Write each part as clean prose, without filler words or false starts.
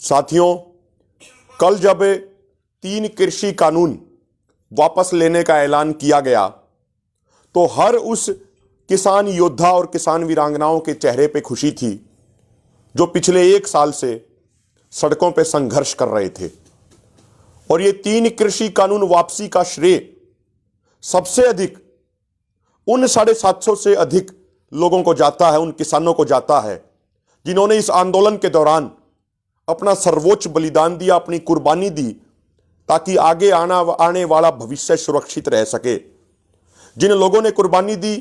साथियों, कल जब 3 कृषि कानून वापस लेने का ऐलान किया गया तो हर उस किसान योद्धा और किसान वीरांगनाओं के चेहरे पे खुशी थी जो पिछले 1 साल से सड़कों पे संघर्ष कर रहे थे। और ये 3 कृषि कानून वापसी का श्रेय सबसे अधिक उन 750 से अधिक लोगों को जाता है, उन किसानों को जाता है जिन्होंने इस आंदोलन के दौरान अपना सर्वोच्च बलिदान दिया, अपनी कुर्बानी दी, ताकि आगे आने वाला भविष्य सुरक्षित रह सके। जिन लोगों ने कुर्बानी दी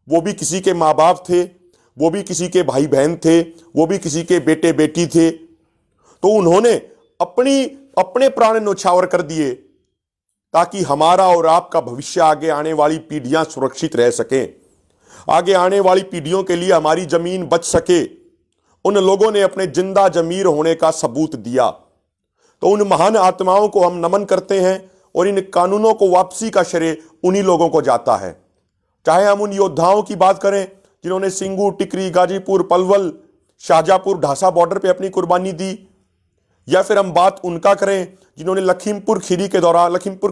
वो भी किसी के माँ बाप थे, वो भी किसी के भाई बहन थे, वो भी किसी के बेटे बेटी थे। तो उन्होंने अपने प्राण न्यौछावर कर दिए ताकि हमारा और आपका भविष्य, आगे आने वाली पीढ़ियां सुरक्षित रह सकें, आगे आने वाली पीढ़ियों के लिए हमारी जमीन बच सके। उन लोगों ने अपने जिंदा जमीर होने का सबूत दिया। तो उन महान आत्माओं को हम नमन करते हैं और इन कानूनों को वापसी का श्रेय उन्हीं लोगों को जाता है। चाहे हम उन योद्धाओं की बात करें जिन्होंने सिंगू, टिकरी, गाजीपुर, पलवल, शाहजहांपुर, ढासा बॉर्डर पे अपनी कुर्बानी दी, या फिर हम बात उनका करें जिन्होंने लखीमपुर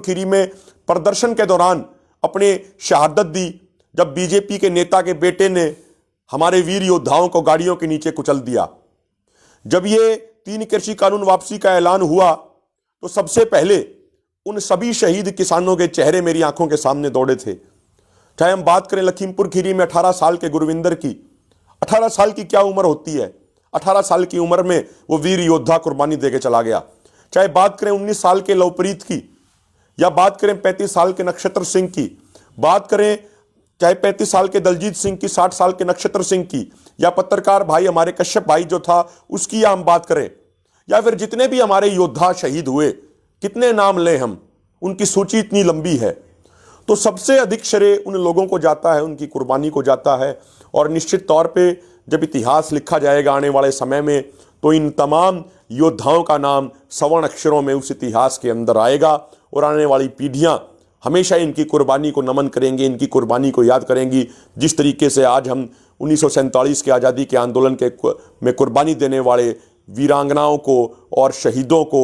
खीरी में प्रदर्शन के दौरान अपने शहादत दी, जब बीजेपी के नेता के बेटे ने हमारे वीर योद्धाओं को गाड़ियों के नीचे कुचल दिया। जब ये 3 कृषि कानून वापसी का ऐलान हुआ तो सबसे पहले उन सभी शहीद किसानों के चेहरे मेरी आंखों के सामने दौड़े थे। चाहे हम बात करें लखीमपुर खीरी में 18 साल के गुरविंदर की। 18 साल की क्या उम्र होती है? 18 साल की उम्र में वो वीर योद्धा कुर्बानी देके चला गया। चाहे बात करें 19 साल के लवप्रीत की, या बात करें 35 साल के नक्षत्र सिंह की, बात करें चाहे 35 साल के दलजीत सिंह की, 60 साल के नक्षत्र सिंह की, या पत्रकार भाई हमारे कश्यप भाई जो था उसकी हम बात करें, या फिर जितने भी हमारे योद्धा शहीद हुए, कितने नाम लें हम, उनकी सूची इतनी लंबी है। तो सबसे अधिक श्रेय उन लोगों को जाता है, उनकी कुर्बानी को जाता है। और निश्चित तौर पे जब इतिहास लिखा जाएगा आने वाले समय में तो इन तमाम योद्धाओं का नाम स्वर्ण अक्षरों में उस इतिहास के अंदर आएगा और आने वाली पीढ़ियां हमेशा इनकी कुर्बानी को नमन करेंगी, इनकी कुर्बानी को याद करेंगी। जिस तरीके से आज हम 1947 के आज़ादी के आंदोलन में कुर्बानी देने वाले वीरांगनाओं को और शहीदों को,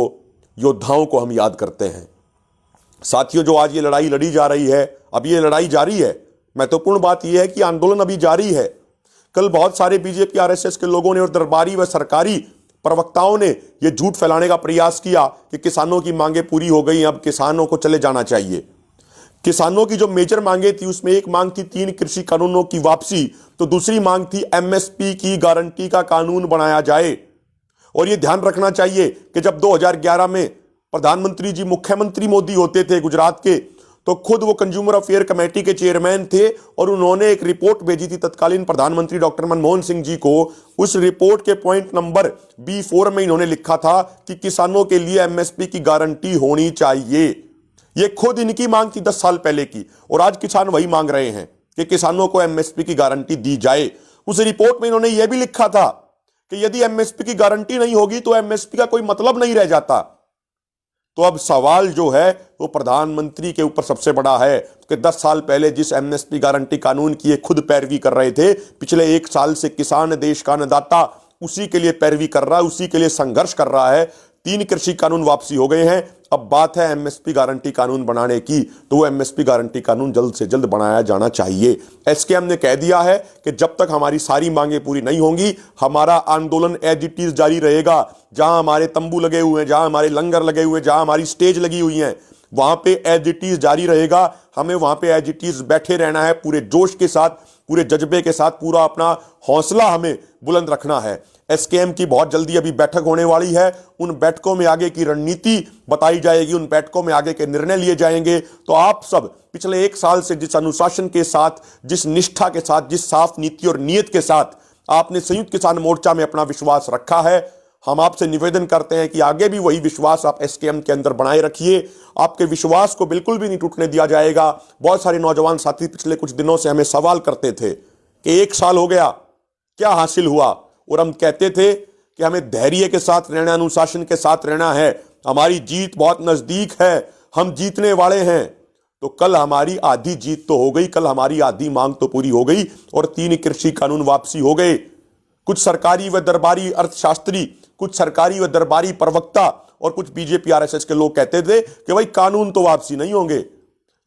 योद्धाओं को हम याद करते हैं। साथियों, जो आज ये लड़ाई लड़ी जा रही है, अब ये लड़ाई जारी है। महत्वपूर्ण बात यह है कि आंदोलन अभी जारी है। कल बहुत सारे बीजेपी आरएसएस के लोगों ने और दरबारी व सरकारी प्रवक्ताओं ने यह झूठ फैलाने का प्रयास किया कि किसानों की मांगें पूरी हो गई, अब किसानों को चले जाना चाहिए। किसानों की जो मेजर मांगे थी उसमें एक मांग थी 3 कृषि कानूनों की वापसी, तो दूसरी मांग थी एमएसपी की गारंटी का कानून बनाया जाए। और यह ध्यान रखना चाहिए कि जब 2011 में प्रधानमंत्री जी, मुख्यमंत्री मोदी होते थे गुजरात के, तो खुद वो कंज्यूमर अफेयर कमेटी के चेयरमैन थे और उन्होंने एक रिपोर्ट भेजी थी तत्कालीन प्रधानमंत्री डॉक्टर मनमोहन सिंह जी को। उस रिपोर्ट के पॉइंट नंबर B4 में इन्होंने लिखा था कि किसानों के लिए एमएसपी की गारंटी होनी चाहिए। ये खुद इनकी मांग थी 10 साल पहले की, और आज किसान वही मांग रहे हैं कि किसानों को एमएसपी की गारंटी दी जाए। उस रिपोर्ट में इन्होंने यह भी लिखा था कि यदि एमएसपी की गारंटी नहीं होगी तो एमएसपी का कोई मतलब नहीं रह जाता। तो अब सवाल जो है वो प्रधानमंत्री के ऊपर सबसे बड़ा है कि 10 साल पहले जिस एमएसपी गारंटी कानून की ये खुद पैरवी कर रहे थे, पिछले 1 साल से किसान, देश का अन्नदाता, उसी के लिए पैरवी कर रहा है, उसी के लिए संघर्ष कर रहा है। 3 कृषि कानून वापसी हो गए हैं, अब बात है एमएसपी गारंटी कानून बनाने की। तो वो एमएसपी गारंटी कानून जल्द से जल्द बनाया जाना चाहिए। एसकेएम ने कह दिया है कि जब तक हमारी सारी मांगें पूरी नहीं होंगी, हमारा आंदोलन एज इट इज जारी रहेगा। जहां हमारे तंबू लगे हुए हैं, जहां हमारे लंगर लगे हुए हैं, जहां हमारी स्टेज लगी हुई है, वहां पे एज इट इज जारी रहेगा। हमें वहां पे एज इट इज बैठे रहना है, पूरे जोश के साथ, पूरे जज्बे के साथ, पूरा अपना हौसला हमें बुलंद रखना है। एसकेएम की बहुत जल्दी अभी बैठक होने वाली है। उन बैठकों में आगे की रणनीति बताई जाएगी, उन बैठकों में आगे के निर्णय लिए जाएंगे। तो आप सब पिछले 1 साल से जिस अनुशासन के साथ, जिस निष्ठा के साथ, जिस साफ नीति और नीयत के साथ आपने संयुक्त किसान मोर्चा में अपना विश्वास रखा है, हम आपसे निवेदन करते हैं कि आगे भी वही विश्वास आप एसकेएम के अंदर बनाए रखिए। आपके विश्वास को बिल्कुल भी नहीं टूटने दिया जाएगा। बहुत सारे नौजवान साथी पिछले कुछ दिनों से हमें सवाल करते थे कि 1 साल हो गया, क्या हासिल हुआ? और हम कहते थे कि हमें धैर्य के साथ रहना, अनुशासन के साथ रहना है, हमारी जीत बहुत नजदीक है, हम जीतने वाले हैं। तो कल हमारी आधी जीत तो हो गई, कल हमारी आधी मांग तो पूरी हो गई और 3 कृषि कानून वापसी हो गए। कुछ सरकारी व दरबारी अर्थशास्त्री कुछ सरकारी व दरबारी प्रवक्ता और कुछ बीजेपी आरएसएस के लोग कहते थे कि भाई कानून तो वापसी नहीं होंगे,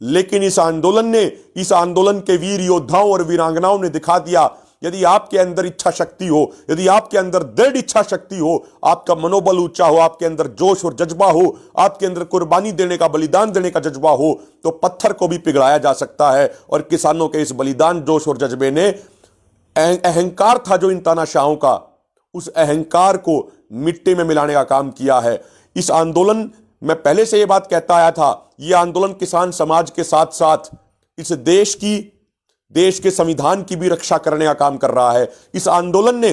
लेकिन इस आंदोलन के वीर योद्धाओं और वीरांगनाओं ने दिखा दिया, यदि आपके अंदर इच्छा शक्ति हो, यदि आपके अंदर दृढ़ इच्छा शक्ति हो, आपका मनोबल ऊंचा हो, आपके अंदर जोश और जज्बा हो, आपके अंदर कुर्बानी देने का, बलिदान देने का जज्बा हो, तो पत्थर को भी पिघलाया जा सकता है। और किसानों के इस बलिदान, जोश और जज्बे ने अहंकार था जो इन तानाशाहों का, उस अहंकार को मिट्टी में मिलाने का काम किया है। इस आंदोलन, मैं पहले से यह बात कहता आया था, यह आंदोलन किसान समाज के साथ साथ इस देश के संविधान की भी रक्षा करने का काम कर रहा है। इस आंदोलन ने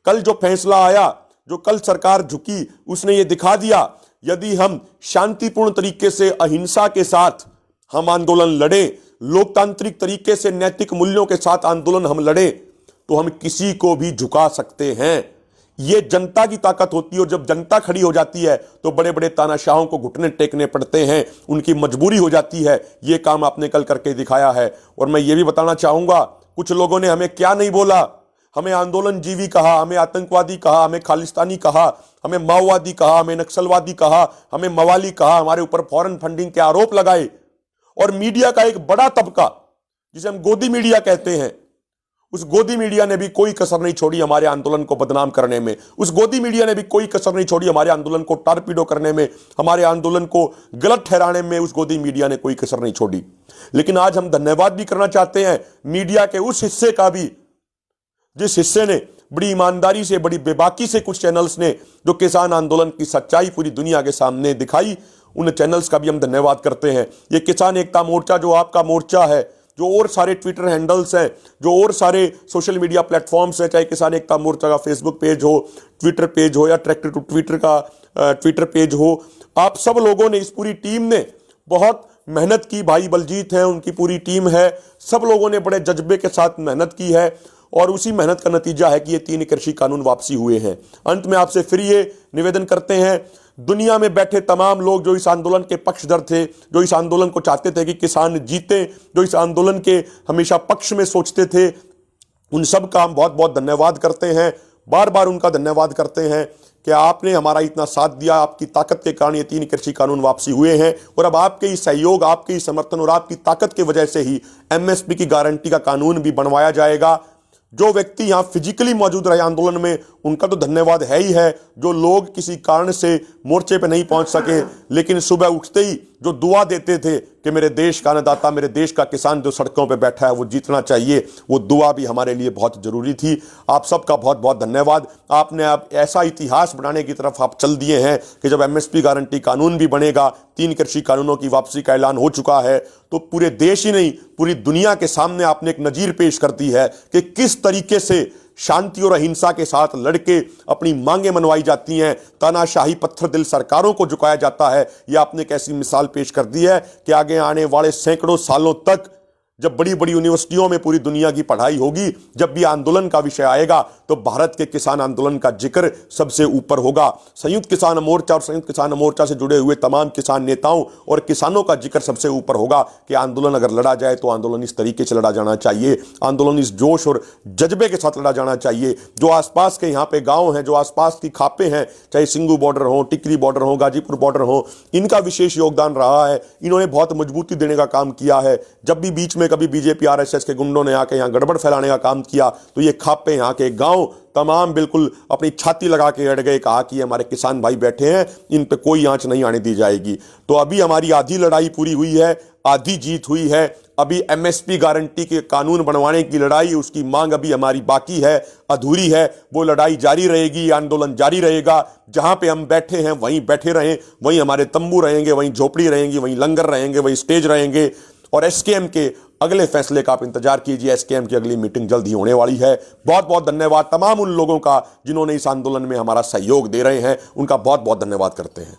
कल जो फैसला आया, जो कल सरकार झुकी, उसने ये दिखा दिया, यदि हम शांतिपूर्ण तरीके से, अहिंसा के साथ हम आंदोलन लड़े, लोकतांत्रिक तरीके से नैतिक मूल्यों के साथ आंदोलन हम लड़े, तो हम किसी को भी झुका सकते हैं। यह जनता की ताकत होती है, और जब जनता खड़ी हो जाती है तो बड़े बड़े तानाशाहों को घुटने टेकने पड़ते हैं, उनकी मजबूरी हो जाती है। यह काम आपने कल करके दिखाया है। और मैं ये भी बताना चाहूंगा, कुछ लोगों ने हमें क्या नहीं बोला, हमें आंदोलनजीवी कहा, हमें आतंकवादी कहा, हमें खालिस्तानी कहा, हमें माओवादी कहा, हमें नक्सलवादी कहा, हमें मवाली कहा, हमारे ऊपर फॉरेन फंडिंग के आरोप लगाए। और मीडिया का एक बड़ा तबका, जिसे हम गोदी मीडिया कहते हैं, उस गोदी मीडिया ने भी कोई कसर नहीं छोड़ी हमारे आंदोलन को बदनाम करने में। उस गोदी मीडिया ने भी कोई कसर नहीं छोड़ी हमारे आंदोलन को टारपीडो करने में, हमारे आंदोलन को गलत ठहराने में। उस गोदी मीडिया ने कोई कसर नहीं छोड़ी। लेकिन आज हम धन्यवाद भी करना चाहते हैं मीडिया के उस हिस्से का भी, जिस हिस्से ने बड़ी ईमानदारी से, बड़ी बेबाकी से, कुछ चैनल्स ने जो किसान आंदोलन की सच्चाई पूरी दुनिया के सामने दिखाई, उन चैनल्स का भी हम धन्यवाद करते हैं। ये किसान एकता मोर्चा जो आपका मोर्चा है, जो और सारे ट्विटर हैंडल्स हैं, जो और सारे सोशल मीडिया प्लेटफॉर्म्स हैं, चाहे किसान एकता मोर्चा का फेसबुक पेज हो, ट्विटर पेज हो, या ट्रैक्टर टू ट्विटर का ट्विटर पेज हो, आप सब लोगों ने, इस पूरी टीम ने बहुत मेहनत की। भाई बलजीत हैं, उनकी पूरी टीम है, सब लोगों ने बड़े जज्बे के साथ मेहनत की है, और उसी मेहनत का नतीजा है कि ये 3 कृषि कानून वापसी हुए हैं। अंत में आपसे फिर ये निवेदन करते हैं, दुनिया में बैठे तमाम लोग जो इस आंदोलन के पक्षधर थे, जो इस आंदोलन को चाहते थे कि किसान जीते, जो इस आंदोलन के हमेशा पक्ष में सोचते थे, उन सब का हम बहुत बहुत धन्यवाद करते हैं। बार बार उनका धन्यवाद करते हैं कि आपने हमारा इतना साथ दिया। आपकी ताकत के कारण ये 3 कृषि कानून वापसी हुए हैं, और अब आपके ही सहयोग, आपके ही समर्थन और आपकी ताकत की वजह से ही एमएसपी की गारंटी का कानून भी बनवाया जाएगा। जो व्यक्ति यहाँ फिजिकली मौजूद रहे आंदोलन में, उनका तो धन्यवाद है ही है। जो लोग किसी कारण से मोर्चे पे नहीं पहुंच सके, लेकिन सुबह उठते ही जो दुआ देते थे कि मेरे देश का अन्नदाता, मेरे देश का किसान जो सड़कों पे बैठा है वो जीतना चाहिए, वो दुआ भी हमारे लिए बहुत जरूरी थी। आप सबका बहुत बहुत धन्यवाद। आपने अब ऐसा इतिहास बनाने की तरफ आप चल दिए हैं कि जब एमएसपी गारंटी कानून भी बनेगा, 3 कृषि कानूनों की वापसी का ऐलान हो चुका है, तो पूरे देश ही नहीं, पूरी दुनिया के सामने आपने एक नजीर पेश कर दी है कि किस तरीके से शांति और अहिंसा के साथ लड़के अपनी मांगें मनवाई जाती हैं, तानाशाही पत्थर दिल सरकारों को झुकाया जाता है। यह आपने एक ऐसी मिसाल पेश कर दी है कि आगे आने वाले सैकड़ों सालों तक, जब बड़ी बड़ी यूनिवर्सिटियों में पूरी दुनिया की पढ़ाई होगी, जब भी आंदोलन का विषय आएगा, तो भारत के किसान आंदोलन का जिक्र सबसे ऊपर होगा। संयुक्त किसान मोर्चा और संयुक्त किसान मोर्चा से जुड़े हुए तमाम किसान नेताओं और किसानों का जिक्र सबसे ऊपर होगा कि आंदोलन अगर लड़ा जाए तो आंदोलन इस तरीके से लड़ा जाना चाहिए, आंदोलन इस जोश और जज्बे के साथ लड़ा जाना चाहिए। जो आसपास के यहाँ पे गाँव हैं, जो आसपास की खापें हैं, चाहे सिंगू बॉर्डर हो, टिकरी बॉर्डर हो, गाजीपुर बॉर्डर हो, इनका विशेष योगदान रहा है। इन्होंने बहुत मजबूती देने का काम किया है। जब भी बीच में कभी बीजेपी आरएसएस के गुंडों ने आके यहाँ गड़बड़ फैलाने का काम किया, तो ये खापे, यहाँ के गांव तमाम बिल्कुल अपनी छाती लगा के अड़ गए, कहा कि हमारे किसान भाई बैठे हैं, इन पे कोई आंच नहीं आने दी जाएगी। तो अभी हमारी आधी लड़ाई पूरी हुई है, आधी जीत हुई है। अभी एमएसपी गारंटी के कानून बनवाने की लड़ाई, उसकी मांग अभी हमारी बाकी है, अधूरी है। वो लड़ाई जारी रहेगी, आंदोलन जारी रहेगा। जहां पे हम बैठे हैं वहीं बैठे रहें, वहीं हमारे तंबू रहेंगे, वहीं झोपड़ी रहेंगी, वहीं लंगर रहेंगे, वहीं स्टेज रहेंगे। और एसकेएम के अगले फैसले का आप इंतजार कीजिए। एसकेएम की अगली मीटिंग जल्द ही होने वाली है। बहुत बहुत धन्यवाद तमाम उन लोगों का जिन्होंने इस आंदोलन में हमारा सहयोग दे रहे हैं, उनका बहुत बहुत धन्यवाद करते हैं।